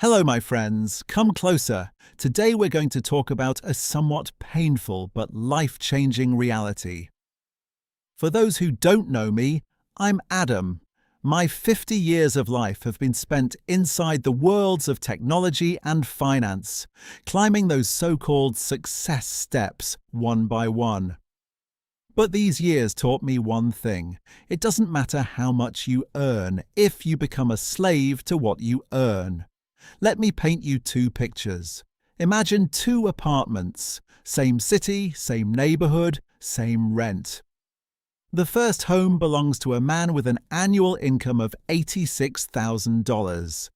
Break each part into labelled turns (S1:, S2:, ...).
S1: Hello, my friends. Come closer. Today we're going to talk about a somewhat painful but life-changing reality. For those who don't know me, I'm Adam. My 50 years of life have been spent inside the worlds of technology and finance, climbing those so-called success steps one by one. But these years taught me one thing. It doesn't matter how much you earn if you become a slave to what you earn. Let me paint you two pictures. Imagine two apartments, same city, same neighborhood, same rent. The first home belongs to a man with an annual income of $86,000.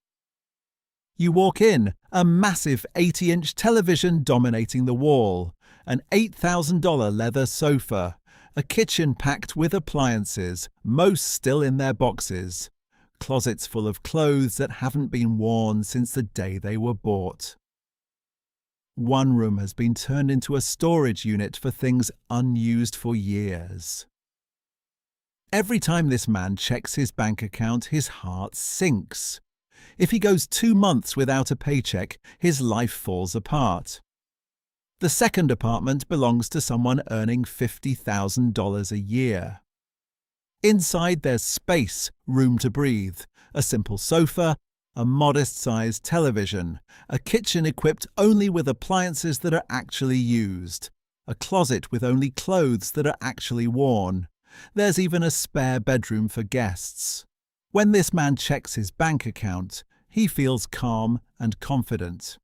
S1: You walk in, a massive 80-inch television dominating the wall, an $8,000 leather sofa, a kitchen packed with appliances, most still in their boxes, closets full of clothes that haven't been worn since the day they were bought. One room has been turned into a storage unit for things unused for years. Every time this man checks his bank account, his heart sinks. If he goes 2 months without a paycheck, his life falls apart. The second apartment belongs to someone earning $50,000 a year. Inside there's space, room to breathe, a simple sofa, a modest-sized television, a kitchen equipped only with appliances that are actually used, a closet with only clothes that are actually worn. There's even a spare bedroom for guests. When this man checks his bank account, he feels calm and confident,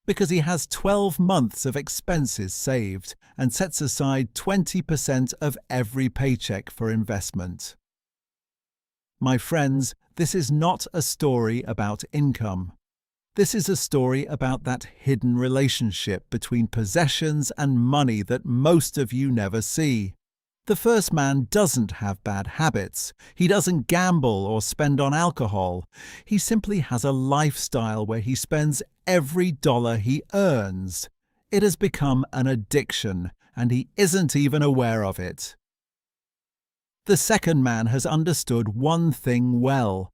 S1: because he has 12 months of expenses saved and sets aside 20% of every paycheck for investment. My friends, this is not a story about income. This is a story about that hidden relationship between possessions and money that most of you never see. The first man doesn't have bad habits. He doesn't gamble or spend on alcohol. He simply has a lifestyle where he spends every dollar he earns. It has become an addiction, and he isn't even aware of it. The second man has understood one thing well.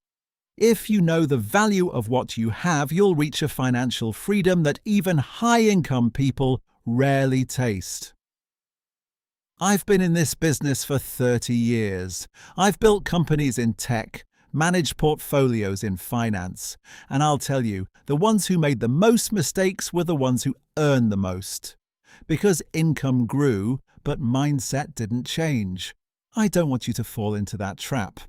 S1: If you know the value of what you have, you'll reach a financial freedom that even high-income people rarely taste. I've been in this business for 30 years. I've built companies in tech, managed portfolios in finance, and I'll tell you, the ones who made the most mistakes were the ones who earned the most. Because income grew, but mindset didn't change. I don't want you to fall into that trap.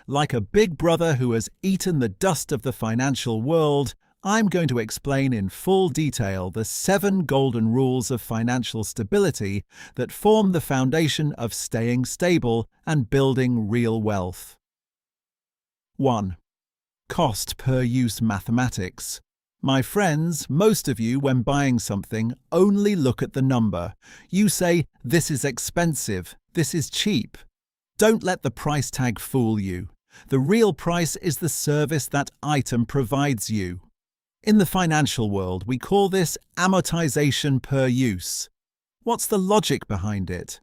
S1: Like a big brother who has eaten the dust of the financial world, I'm going to explain in full detail the 7 golden rules of financial stability that form the foundation of staying stable and building real wealth. 1. Cost per use mathematics. My friends, most of you, when buying something, only look at the number. You say, "This is expensive, this is cheap." Don't let the price tag fool you. The real price is the service that item provides you. In the financial world, we call this amortization per use. What's the logic behind it?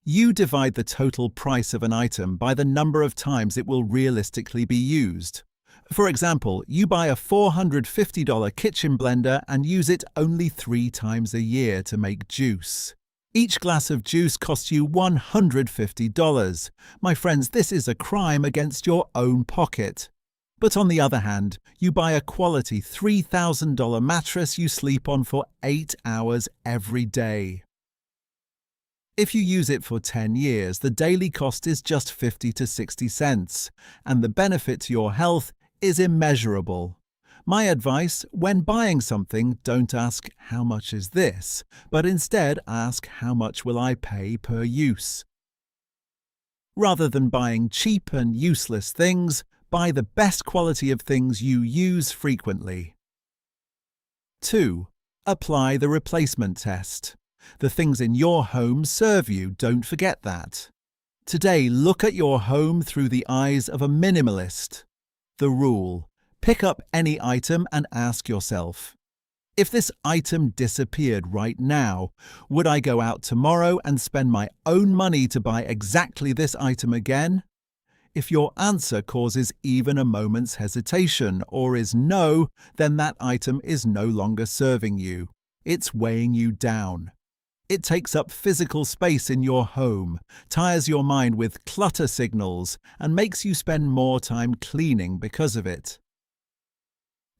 S1: You divide the total price of an item by the number of times it will realistically be used. For example, you buy a $450 kitchen blender and use it only 3 times a year to make juice. Each glass of juice costs you $150. My friends, this is a crime against your own pocket. But on the other hand, you buy a quality $3,000 mattress you sleep on for 8 hours every day. If you use it for 10 years, the daily cost is just 50 to 60 cents, and the benefit to your health is immeasurable. My advice, when buying something, don't ask, "How much is this?" but instead ask, "How much will I pay per use?" Rather than buying cheap and useless things, buy the best quality of things you use frequently. 2. Apply the replacement test. The things in your home serve you, don't forget that. Today, look at your home through the eyes of a minimalist. The rule: pick up any item and ask yourself, if this item disappeared right now, would I go out tomorrow and spend my own money to buy exactly this item again? If your answer causes even a moment's hesitation or is no, then that item is no longer serving you. It's weighing you down. It takes up physical space in your home, tires your mind with clutter signals, and makes you spend more time cleaning because of it.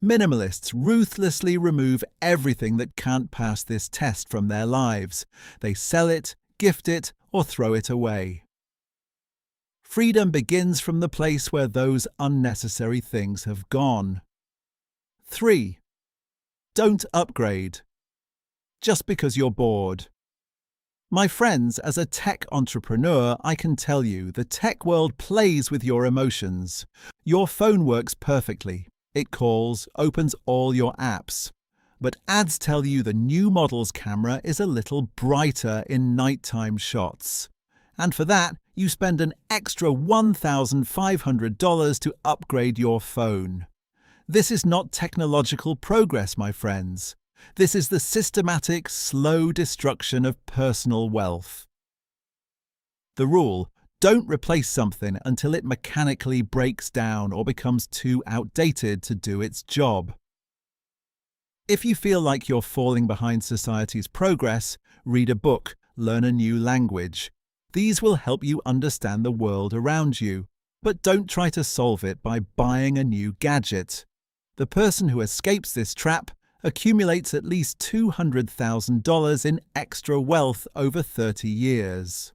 S1: Minimalists ruthlessly remove everything that can't pass this test from their lives. They sell it, gift it, or throw it away. Freedom begins from the place where those unnecessary things have gone. 3. Don't upgrade just because you're bored. My friends, as a tech entrepreneur, I can tell you the tech world plays with your emotions. Your phone works perfectly. It calls, opens all your apps. But ads tell you the new model's camera is a little brighter in nighttime shots. And for that, you spend an extra $1,500 to upgrade your phone. This is not technological progress, my friends. This is the systematic, slow destruction of personal wealth. The rule: don't replace something until it mechanically breaks down or becomes too outdated to do its job. If you feel like you're falling behind society's progress, read a book, learn a new language. These will help you understand the world around you, but don't try to solve it by buying a new gadget. The person who escapes this trap accumulates at least $200,000 in extra wealth over 30 years.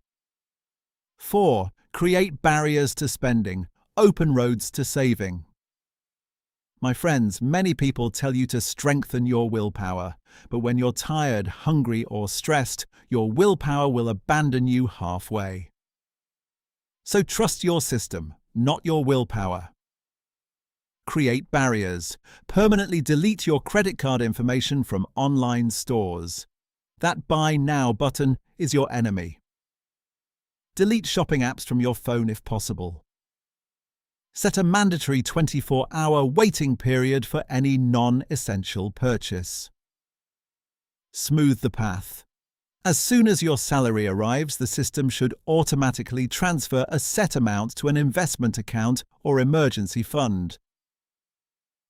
S1: 4. Create barriers to spending, open roads to saving. My friends, many people tell you to strengthen your willpower, but when you're tired, hungry, or stressed, your willpower will abandon you halfway. So trust your system, not your willpower. Create barriers. Permanently delete your credit card information from online stores. That Buy Now button is your enemy. Delete shopping apps from your phone if possible. Set a mandatory 24-hour waiting period for any non-essential purchase. Smooth the path. As soon as your salary arrives, the system should automatically transfer a set amount to an investment account or emergency fund.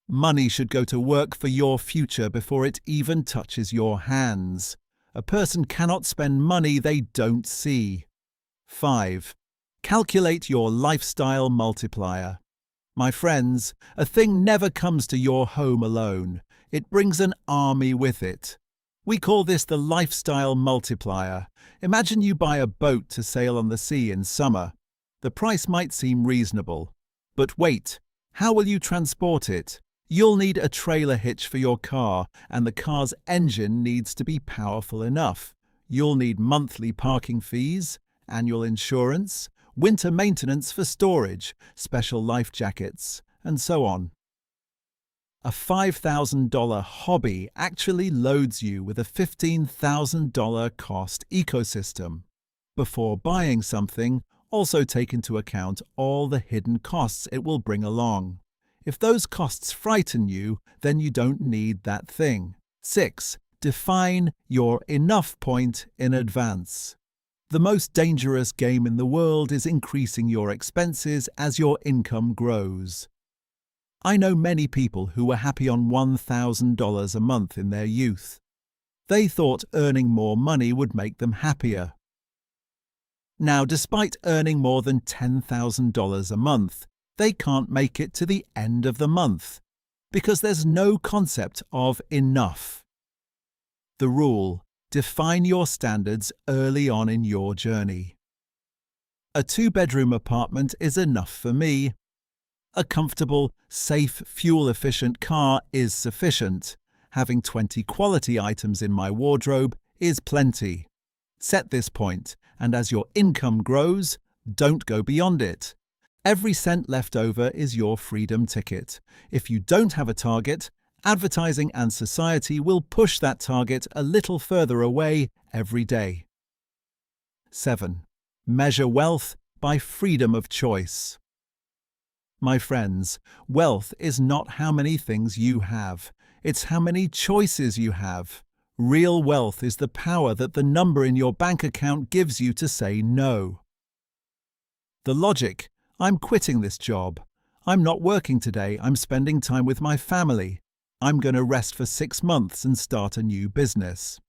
S1: Money should go to work for your future before it even touches your hands. A person cannot spend money they don't see. 5. Calculate your lifestyle multiplier. My friends, a thing never comes to your home alone. It brings an army with it. We call this the lifestyle multiplier. Imagine you buy a boat to sail on the sea in summer. The price might seem reasonable. But wait, how will you transport it? You'll need a trailer hitch for your car, and the car's engine needs to be powerful enough. You'll need monthly parking fees, annual insurance, winter maintenance for storage, special life jackets, and so on. A $5,000 hobby actually loads you with a $15,000 cost ecosystem. Before buying something, also take into account all the hidden costs it will bring along. If those costs frighten you, then you don't need that thing. 6. Define your enough point in advance. The most dangerous game in the world is increasing your expenses as your income grows. I know many people who were happy on $1,000 a month in their youth. They thought earning more money would make them happier. Now, despite earning more than $10,000 a month, they can't make it to the end of the month because there's no concept of enough. The rule: define your standards early on in your journey. A 2-bedroom apartment is enough for me. A comfortable, safe, fuel-efficient car is sufficient. Having 20 quality items in my wardrobe is plenty. Set this point, and as your income grows, don't go beyond it. Every cent left over is your freedom ticket. If you don't have a target, advertising and society will push that target a little further away every day. 7. Measure wealth by freedom of choice. My friends, wealth is not how many things you have. It's how many choices you have. Real wealth is the power that the number in your bank account gives you to say no. The logic: I'm quitting this job. I'm not working today, I'm spending time with my family. I'm going to rest for 6 months and start a new business.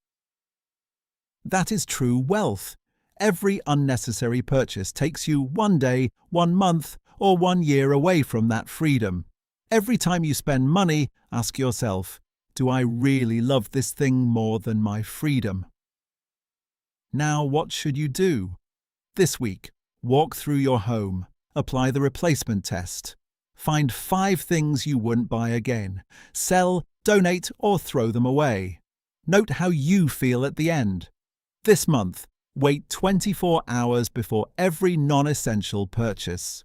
S1: That is true wealth. Every unnecessary purchase takes you 1 day, 1 month, or 1 year away from that freedom. Every time you spend money, ask yourself, do I really love this thing more than my freedom? Now, what should you do? This week, walk through your home, apply the replacement test. Find 5 things you wouldn't buy again. Sell, donate, or throw them away. Note how you feel at the end. This month, wait 24 hours before every non-essential purchase.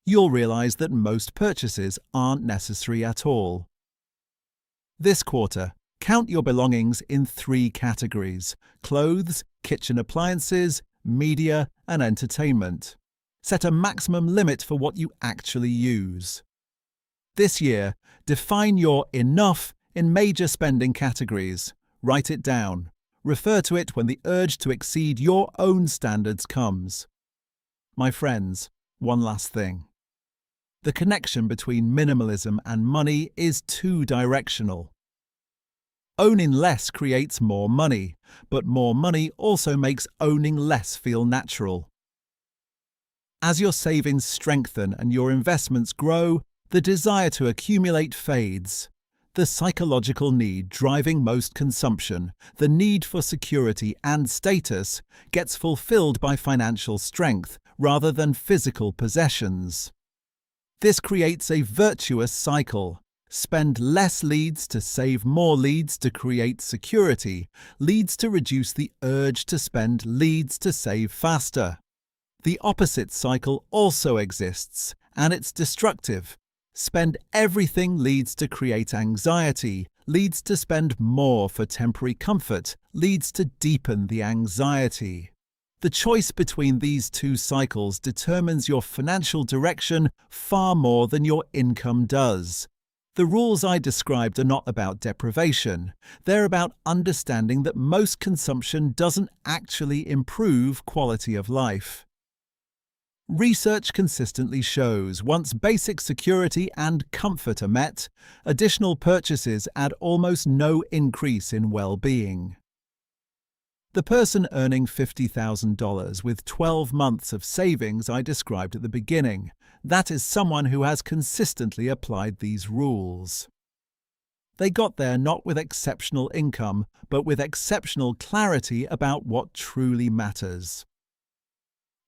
S1: You'll realize that most purchases aren't necessary at all. This quarter, count your belongings in 3 categories: clothes, kitchen appliances, media, and entertainment. Set a maximum limit for what you actually use. This year, define your enough in major spending categories. Write it down. Refer to it when the urge to exceed your own standards comes. My friends, one last thing. The connection between minimalism and money is two-directional. Owning less creates more money, but more money also makes owning less feel natural. As your savings strengthen and your investments grow, the desire to accumulate fades. The psychological need driving most consumption, the need for security and status, gets fulfilled by financial strength rather than physical possessions. This creates a virtuous cycle. Spend less leads to save more leads to create security, leads to reduce the urge to spend, leads to save faster. The opposite cycle also exists, and it's destructive. Spend everything leads to create anxiety, leads to spend more for temporary comfort, leads to deepen the anxiety. The choice between these 2 cycles determines your financial direction far more than your income does. The rules I described are not about deprivation. They're about understanding that most consumption doesn't actually improve quality of life. Research consistently shows once basic security and comfort are met, additional purchases add almost no increase in well-being. The person earning $50,000 with 12 months of savings I described at the beginning, that is someone who has consistently applied these rules. They got there not with exceptional income, but with exceptional clarity about what truly matters.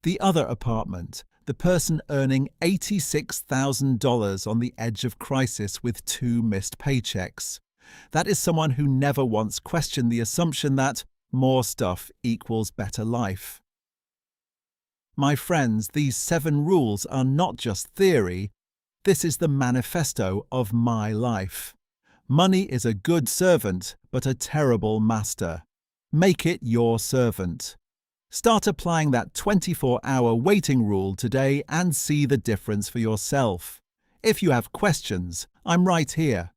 S1: The other apartment, the person earning $86,000 on the edge of crisis with 2 missed paychecks. That is someone who never once questioned the assumption that more stuff equals better life. My friends, these 7 rules are not just theory. This is the manifesto of my life. Money is a good servant, but a terrible master. Make it your servant. Start applying that 24-hour waiting rule today and see the difference for yourself. If you have questions, I'm right here.